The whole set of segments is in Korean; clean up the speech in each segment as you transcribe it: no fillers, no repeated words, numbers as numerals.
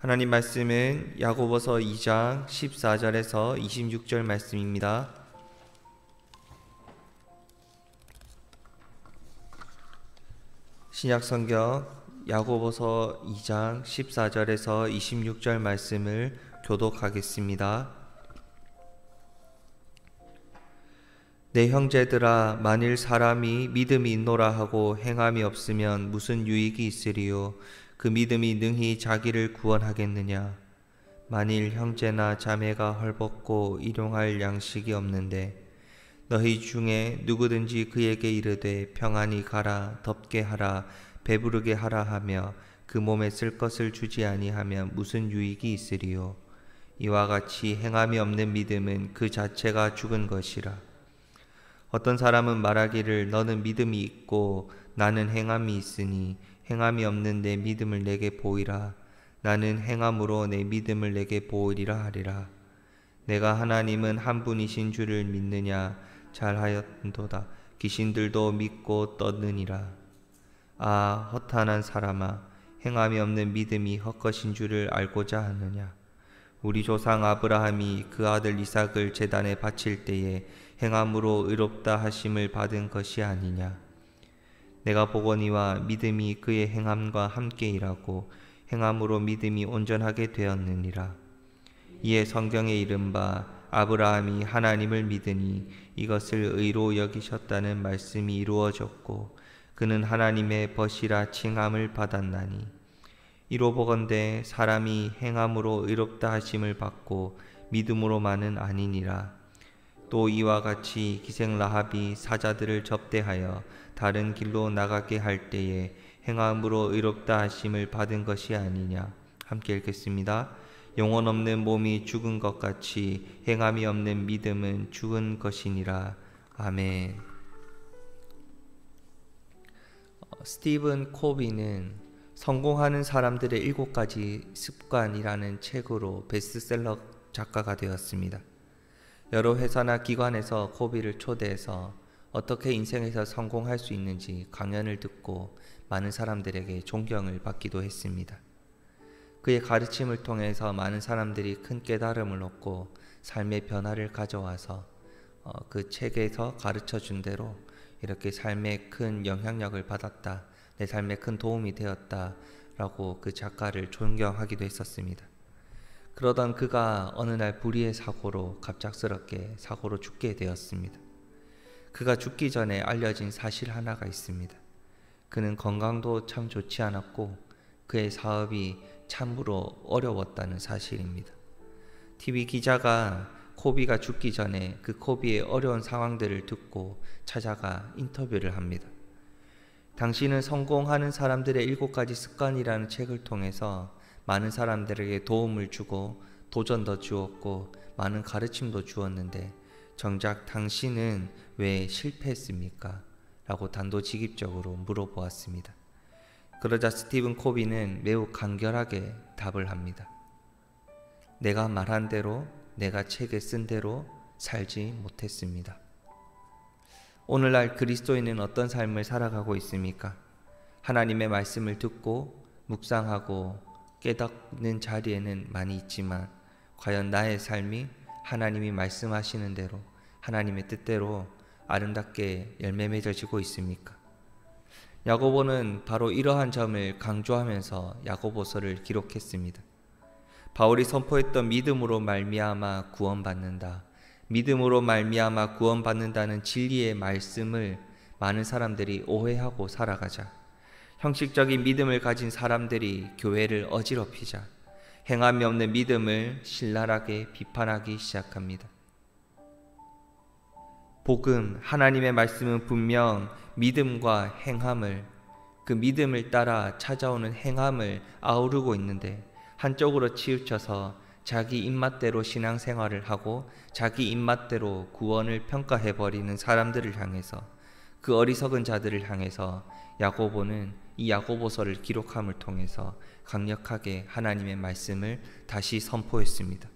하나님 말씀은 야고보서 2장 14절에서 26절 말씀입니다. 신약성경 야고보서 2장 14절에서 26절 말씀을 교독하겠습니다. 내 형제들아, 만일 사람이 믿음이 있노라 하고 행함이 없으면 무슨 유익이 있으리요? 그 믿음이 능히 자기를 구원하겠느냐? 만일 형제나 자매가 헐벗고 일용할 양식이 없는데 너희 중에 누구든지 그에게 이르되 평안히 가라, 덥게 하라, 배부르게 하라 하며 그 몸에 쓸 것을 주지 아니하면 무슨 유익이 있으리요? 이와 같이 행함이 없는 믿음은 그 자체가 죽은 것이라. 어떤 사람은 말하기를 너는 믿음이 있고 나는 행함이 있으니 행함이 없는 내 믿음을 내게 보이라. 나는 행함으로 내 믿음을 내게 보이리라 하리라. 내가 하나님은 한 분이신 줄을 믿느냐? 잘하였도다. 귀신들도 믿고 떠느니라. 아, 허탄한 사람아, 행함이 없는 믿음이 헛것인 줄을 알고자 하느냐? 우리 조상 아브라함이 그 아들 이삭을 제단에 바칠 때에 행함으로 의롭다 하심을 받은 것이 아니냐? 내가 보거니와 믿음이 그의 행함과 함께 일하고 행함으로 믿음이 온전하게 되었느니라. 이에 성경에 이른 바 아브라함이 하나님을 믿으니 이것을 의로 여기셨다는 말씀이 이루어졌고 그는 하나님의 벗이라 칭함을 받았나니, 이로 보건대 사람이 행함으로 의롭다 하심을 받고 믿음으로만은 아니니라. 또 이와 같이 기생 라합이 사자들을 접대하여 다른 길로 나가게 할 때에 행함으로 의롭다 하심을 받은 것이 아니냐. 함께 읽겠습니다. 영혼 없는 몸이 죽은 것 같이 행함이 없는 믿음은 죽은 것이니라. 아멘. 스티븐 코비는 성공하는 사람들의 7가지 습관이라는 책으로 베스트셀러 작가가 되었습니다. 여러 회사나 기관에서 코비를 초대해서 어떻게 인생에서 성공할 수 있는지 강연을 듣고 많은 사람들에게 존경을 받기도 했습니다. 그의 가르침을 통해서 많은 사람들이 큰 깨달음을 얻고 삶의 변화를 가져와서 그 책에서 가르쳐준 대로 이렇게 삶에 큰 영향력을 받았다, 내 삶에 큰 도움이 되었다 라고 그 작가를 존경하기도 했었습니다. 그러던 그가 어느 날 불의의 사고로 갑작스럽게 사고로 죽게 되었습니다. 그가 죽기 전에 알려진 사실 하나가 있습니다. 그는 건강도 참 좋지 않았고 그의 사업이 참으로 어려웠다는 사실입니다. TV 기자가 코비가 죽기 전에 그 코비의 어려운 상황들을 듣고 찾아가 인터뷰를 합니다. 당신은 성공하는 사람들의 7가지 습관이라는 책을 통해서 많은 사람들에게 도움을 주고 도전도 주었고 많은 가르침도 주었는데 정작 당신은 왜 실패했습니까? 라고 단도직입적으로 물어보았습니다. 그러자 스티븐 코비는 매우 간결하게 답을 합니다. 내가 말한 대로, 내가 책에 쓴 대로 살지 못했습니다. 오늘날 그리스도인은 어떤 삶을 살아가고 있습니까? 하나님의 말씀을 듣고 묵상하고 깨닫는 자리에는 많이 있지만 과연 나의 삶이 하나님이 말씀하시는 대로 하나님의 뜻대로 아름답게 열매 맺어지고 있습니까? 야고보는 바로 이러한 점을 강조하면서 야고보서를 기록했습니다. 바울이 선포했던 믿음으로 말미암아 구원받는다, 믿음으로 말미암아 구원받는다는 진리의 말씀을 많은 사람들이 오해하고 살아가자 형식적인 믿음을 가진 사람들이 교회를 어지럽히자 행함이 없는 믿음을 신랄하게 비판하기 시작합니다. 복음, 하나님의 말씀은 분명 믿음과 행함을, 그 믿음을 따라 찾아오는 행함을 아우르고 있는데 한쪽으로 치우쳐서 자기 입맛대로 신앙생활을 하고 자기 입맛대로 구원을 평가해버리는 사람들을 향해서, 그 어리석은 자들을 향해서 야고보는 이 야고보서를 기록함을 통해서 강력하게 하나님의 말씀을 다시 선포했습니다.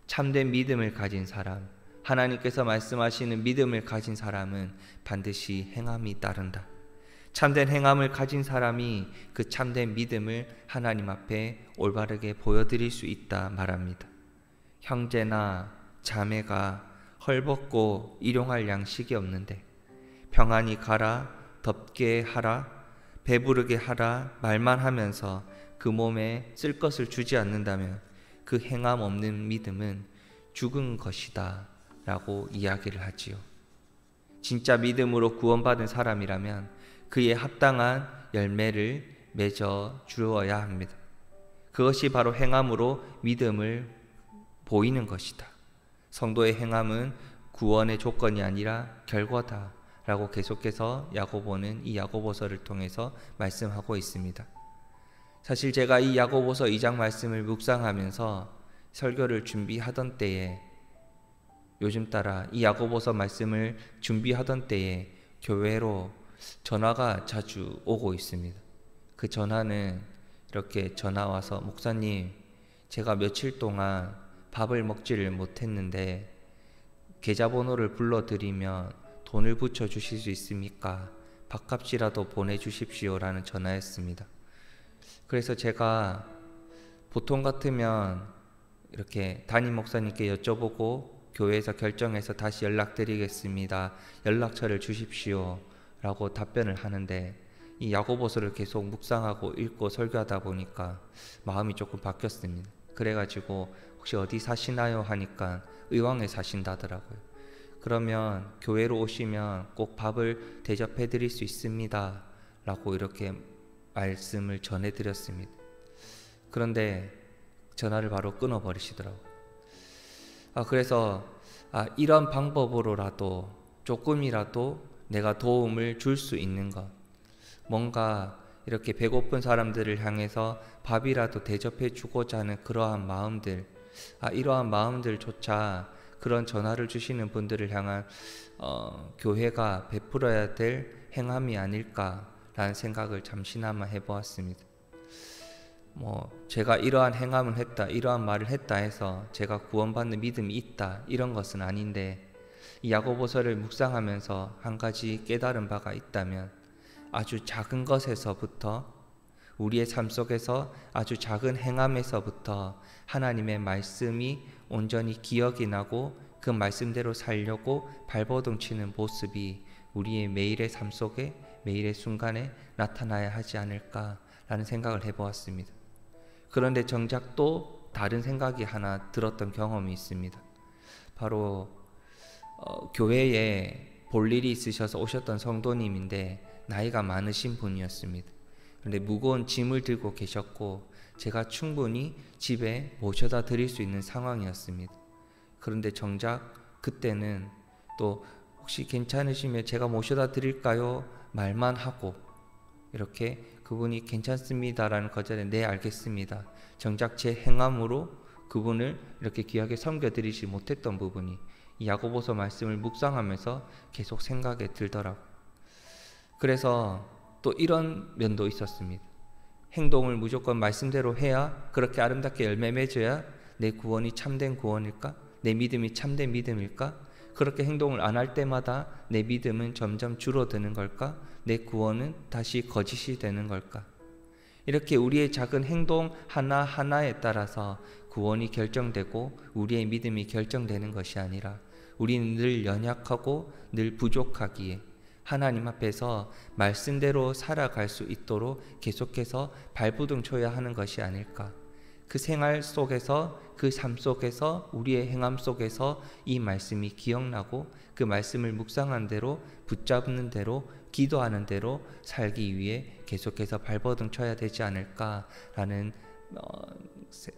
참된 믿음을 가진 사람, 하나님께서 말씀하시는 믿음을 가진 사람은 반드시 행함이 따른다. 참된 행함을 가진 사람이 그 참된 믿음을 하나님 앞에 올바르게 보여드릴 수 있다 말합니다. 형제나 자매가 헐벗고 일용할 양식이 없는데 평안히 가라, 덥게 하라, 배부르게 하라 말만 하면서 그 몸에 쓸 것을 주지 않는다면 그 행함 없는 믿음은 죽은 것이다 라고 이야기를 하지요. 진짜 믿음으로 구원받은 사람이라면 그에 합당한 열매를 맺어 주어야 합니다. 그것이 바로 행함으로 믿음을 보이는 것이다. 성도의 행함은 구원의 조건이 아니라 결과다 라고 계속해서 야고보는 이 야고보서를 통해서 말씀하고 있습니다. 사실 제가 이 야고보서 2장 말씀을 묵상하면서 설교를 준비하던 때에, 요즘 따라 이 야고보서 말씀을 준비하던 때에 교회로 전화가 자주 오고 있습니다. 그 전화는 이렇게 전화 와서, 목사님, 제가 며칠 동안 밥을 먹지를 못했는데 계좌번호를 불러드리면 돈을 붙여주실 수 있습니까? 밥값이라도 보내주십시오 라는 전화였습니다. 그래서 제가 보통 같으면 이렇게 담임 목사님께 여쭤보고 교회에서 결정해서 다시 연락드리겠습니다, 연락처를 주십시오 라고 답변을 하는데, 이 야고보서를 계속 묵상하고 읽고 설교하다 보니까 마음이 조금 바뀌었습니다. 그래가지고 혹시 어디 사시나요 하니까 의왕에 사신다더라고요. 그러면 교회로 오시면 꼭 밥을 대접해 드릴 수 있습니다 라고 이렇게 말씀을 전해드렸습니다. 그런데 전화를 바로 끊어버리시더라고요. 그래서 이런 방법으로라도 조금이라도 내가 도움을 줄 수 있는 것, 뭔가 이렇게 배고픈 사람들을 향해서 밥이라도 대접해 주고자 하는 그러한 마음들, 이러한 마음들조차 그런 전화를 주시는 분들을 향한 교회가 베풀어야 될 행함이 아닐까라는 생각을 잠시나마 해보았습니다. 제가 이러한 행함을 했다, 이러한 말을 했다 해서 제가 구원받는 믿음이 있다, 이런 것은 아닌데, 이 야고보서를 묵상하면서 한 가지 깨달은 바가 있다면, 아주 작은 것에서부터, 우리의 삶 속에서 아주 작은 행함에서부터 하나님의 말씀이 온전히 기억이 나고 그 말씀대로 살려고 발버둥 치는 모습이 우리의 매일의 삶 속에, 매일의 순간에 나타나야 하지 않을까라는 생각을 해보았습니다. 그런데 정작 또 다른 생각이 하나 들었던 경험이 있습니다. 바로 교회에 볼 일이 있으셔서 오셨던 성도님인데 나이가 많으신 분이었습니다. 그런데 무거운 짐을 들고 계셨고 제가 충분히 집에 모셔다 드릴 수 있는 상황이었습니다. 그런데 정작 그때는 또 혹시 괜찮으시면 제가 모셔다 드릴까요? 말만 하고 이렇게 그분이 괜찮습니다라는 거절에 네 알겠습니다. 정작 제 행함으로 그분을 이렇게 귀하게 섬겨드리지 못했던 부분이 이 야고보서 말씀을 묵상하면서 계속 생각에 들더라고요. 그래서 또 이런 면도 있었습니다. 행동을 무조건 말씀대로 해야, 그렇게 아름답게 열매 맺어야 내 구원이 참된 구원일까? 내 믿음이 참된 믿음일까? 그렇게 행동을 안 할 때마다 내 믿음은 점점 줄어드는 걸까? 내 구원은 다시 거짓이 되는 걸까? 이렇게 우리의 작은 행동 하나하나에 따라서 구원이 결정되고 우리의 믿음이 결정되는 것이 아니라, 우리는 늘 연약하고 늘 부족하기에 하나님 앞에서 말씀대로 살아갈 수 있도록 계속해서 발부둥 쳐야 하는 것이 아닐까. 그 생활 속에서, 그 삶 속에서, 우리의 행함 속에서 이 말씀이 기억나고 그 말씀을 묵상한 대로, 붙잡는 대로, 기도하는 대로 살기 위해 계속해서 발버둥 쳐야 되지 않을까라는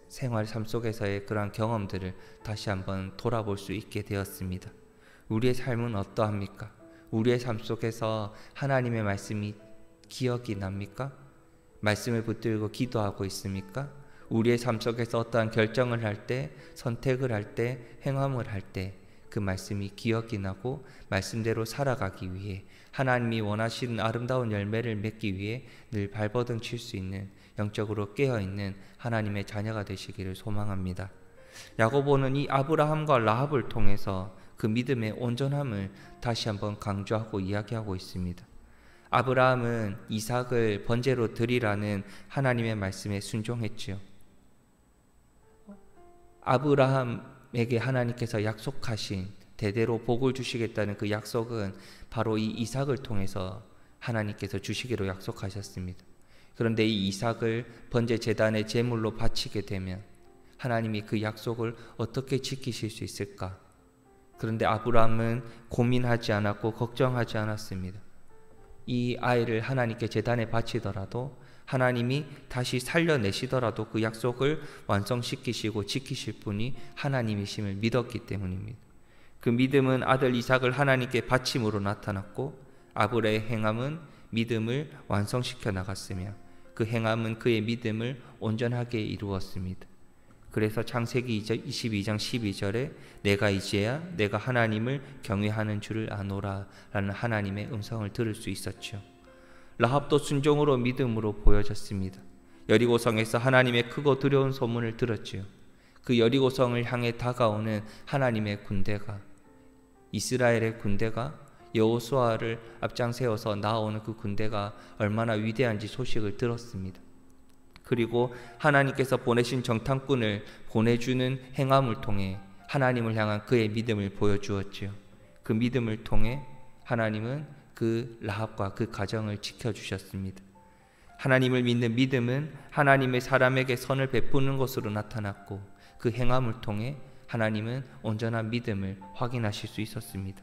생활 삶 속에서의 그러한 경험들을 다시 한번 돌아볼 수 있게 되었습니다. 우리의 삶은 어떠합니까? 우리의 삶 속에서 하나님의 말씀이 기억이 납니까? 말씀을 붙들고 기도하고 있습니까? 우리의 삶 속에서 어떠한 결정을 할 때, 선택을 할 때, 행함을 할 때 그 말씀이 기억이 나고 말씀대로 살아가기 위해, 하나님이 원하시는 아름다운 열매를 맺기 위해 늘 발버둥 칠 수 있는, 영적으로 깨어있는 하나님의 자녀가 되시기를 소망합니다. 야고보는 이 아브라함과 라합을 통해서 그 믿음의 온전함을 다시 한번 강조하고 이야기하고 있습니다. 아브라함은 이삭을 번제로 드리라는 하나님의 말씀에 순종했지요. 아브라함에게 하나님께서 약속하신 대대로 복을 주시겠다는 그 약속은 바로 이 이삭을 통해서 하나님께서 주시기로 약속하셨습니다. 그런데 이 이삭을 번제 제단의 제물로 바치게 되면 하나님이 그 약속을 어떻게 지키실 수 있을까? 그런데 아브라함은 고민하지 않았고 걱정하지 않았습니다. 이 아이를 하나님께 제단에 바치더라도 하나님이 다시 살려내시더라도 그 약속을 완성시키시고 지키실 분이 하나님이심을 믿었기 때문입니다. 그 믿음은 아들 이삭을 하나님께 바침으로 나타났고 아브라의 행함은 믿음을 완성시켜 나갔으며 그 행함은 그의 믿음을 온전하게 이루었습니다. 그래서 창세기 22장 12절에 내가 이제야 내가 하나님을 경외하는 줄을 아노라 라는 하나님의 음성을 들을 수 있었죠. 라합도 순종으로 믿음으로 보여졌습니다. 여리고성에서 하나님의 크고 두려운 소문을 들었지요. 그 여리고성을 향해 다가오는 하나님의 군대가, 이스라엘의 군대가 여호수아를 앞장세워서 나아오는 그 군대가 얼마나 위대한지 소식을 들었습니다. 그리고 하나님께서 보내신 정탐꾼을 보내주는 행함을 통해 하나님을 향한 그의 믿음을 보여주었지요. 그 믿음을 통해 하나님은 그 라합과 그 가정을 지켜주셨습니다. 하나님을 믿는 믿음은 하나님의 사람에게 선을 베푸는 것으로 나타났고 그 행함을 통해 하나님은 온전한 믿음을 확인하실 수 있었습니다.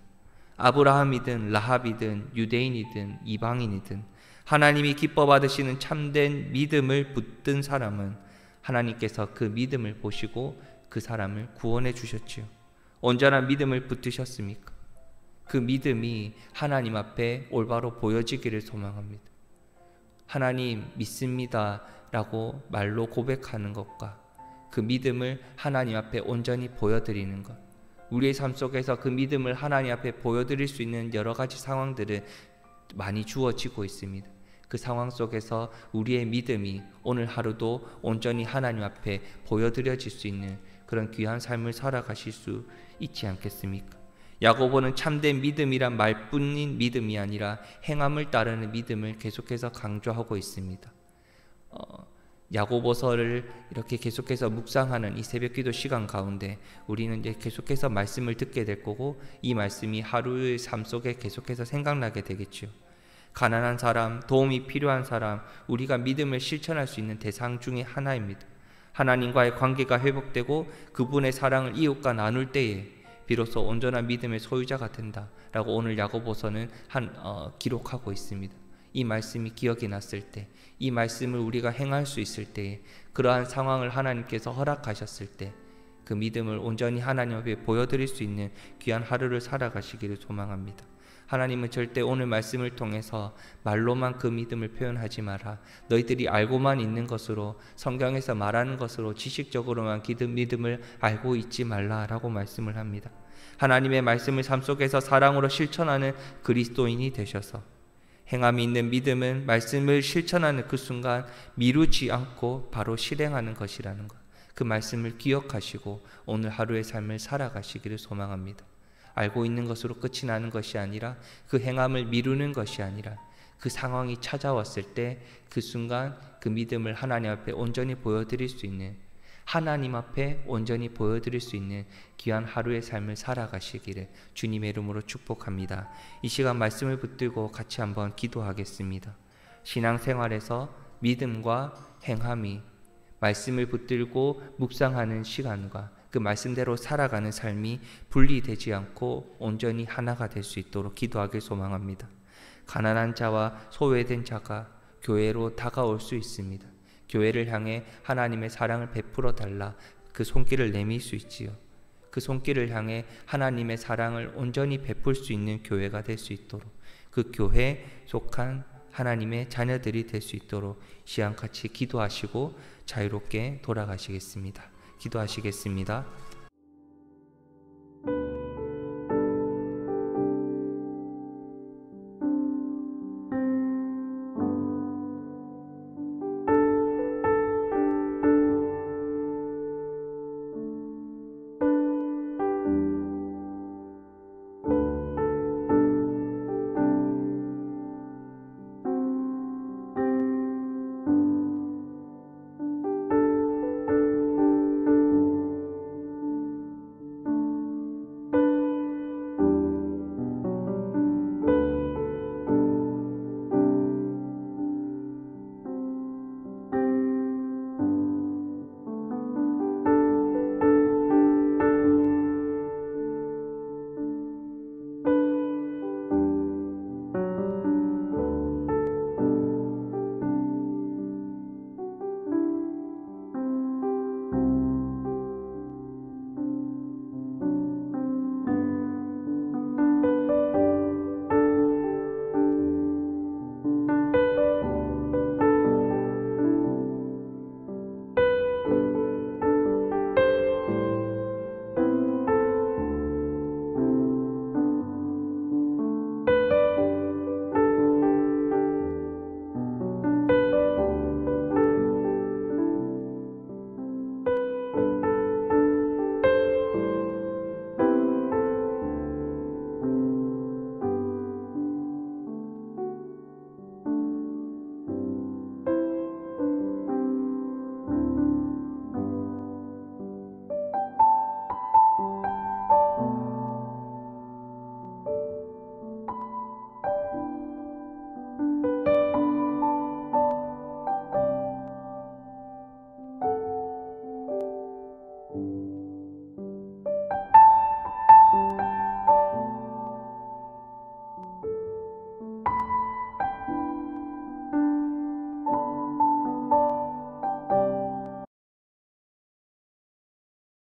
아브라함이든 라합이든 유대인이든 이방인이든 하나님이 기뻐 받으시는 참된 믿음을 붙든 사람은 하나님께서 그 믿음을 보시고 그 사람을 구원해 주셨지요. 온전한 믿음을 붙드셨습니까? 그 믿음이 하나님 앞에 올바로 보여지기를 소망합니다. 하나님 믿습니다 라고 말로 고백하는 것과 그 믿음을 하나님 앞에 온전히 보여드리는 것, 우리의 삶 속에서 그 믿음을 하나님 앞에 보여드릴 수 있는 여러 가지 상황들은 많이 주어지고 있습니다. 그 상황 속에서 우리의 믿음이 오늘 하루도 온전히 하나님 앞에 보여드려질 수 있는 그런 귀한 삶을 살아가실 수 있지 않겠습니까? 야고보는 참된 믿음이란 말뿐인 믿음이 아니라 행함을 따르는 믿음을 계속해서 강조하고 있습니다. 야고보서를 이렇게 계속해서 묵상하는 이 새벽기도 시간 가운데 우리는 이제 계속해서 말씀을 듣게 될 거고 이 말씀이 하루의 삶 속에 계속해서 생각나게 되겠죠. 가난한 사람, 도움이 필요한 사람, 우리가 믿음을 실천할 수 있는 대상 중에 하나입니다. 하나님과의 관계가 회복되고 그분의 사랑을 이웃과 나눌 때에 비로소 온전한 믿음의 소유자가 된다라고 오늘 야고보서는 기록하고 있습니다. 이 말씀이 기억이 났을 때, 이 말씀을 우리가 행할 수 있을 때에, 그러한 상황을 하나님께서 허락하셨을 때 그 믿음을 온전히 하나님 앞에 보여드릴 수 있는 귀한 하루를 살아가시기를 소망합니다. 하나님은 절대 오늘 말씀을 통해서 말로만 그 믿음을 표현하지 마라, 너희들이 알고만 있는 것으로, 성경에서 말하는 것으로 지식적으로만 믿음을 알고 있지 말라라고 말씀을 합니다. 하나님의 말씀을 삶 속에서 사랑으로 실천하는 그리스도인이 되셔서 행함이 있는 믿음은 말씀을 실천하는 그 순간 미루지 않고 바로 실행하는 것이라는 것, 그 말씀을 기억하시고 오늘 하루의 삶을 살아가시기를 소망합니다. 알고 있는 것으로 끝이 나는 것이 아니라, 그 행함을 미루는 것이 아니라 그 상황이 찾아왔을 때 그 순간 그 믿음을 하나님 앞에 온전히 보여드릴 수 있는, 하나님 앞에 온전히 보여드릴 수 있는 귀한 하루의 삶을 살아가시기를 주님의 이름으로 축복합니다. 이 시간 말씀을 붙들고 같이 한번 기도하겠습니다. 신앙생활에서 믿음과 행함이 말씀을 붙들고 묵상하는 시간과 그 말씀대로 살아가는 삶이 분리되지 않고 온전히 하나가 될 수 있도록 기도하길 소망합니다. 가난한 자와 소외된 자가 교회로 다가올 수 있습니다. 교회를 향해 하나님의 사랑을 베풀어 달라 그 손길을 내밀 수 있지요. 그 손길을 향해 하나님의 사랑을 온전히 베풀 수 있는 교회가 될 수 있도록, 그 교회에 속한 하나님의 자녀들이 될 수 있도록 시간같이 기도하시고 자유롭게 돌아가시겠습니다. 기도하시겠습니다.